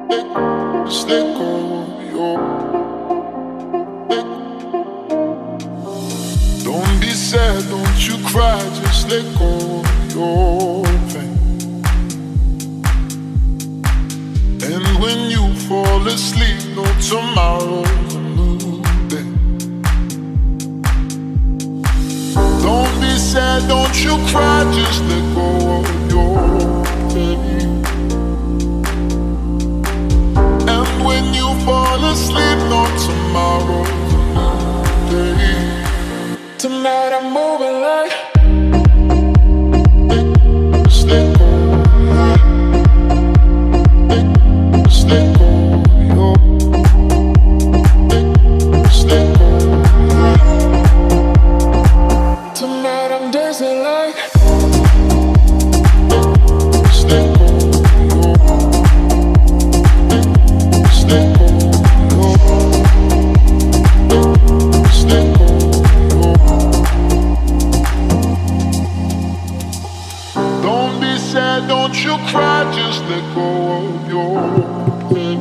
Just let go of your. Don't be sad, don't you cry, just let go of your pain. And when you fall asleep, no tomorrow's a new day. Don't be sad, don't you cry, just let go of your pain. And when you fall asleep, no tomorrow's a new day. Tonight I'm moving like. Just let go. Just let go. Yo. Just let go. Tonight I'm dancing like. Just let go. Yo. Just let go. Yo. Just let go. Don't be sad, don't you cry, just let go of your pain.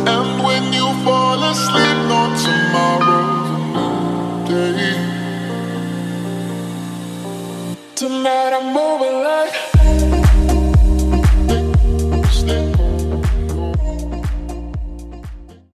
And when you fall asleep, no tomorrow's a new day. Tonight I'm moving like.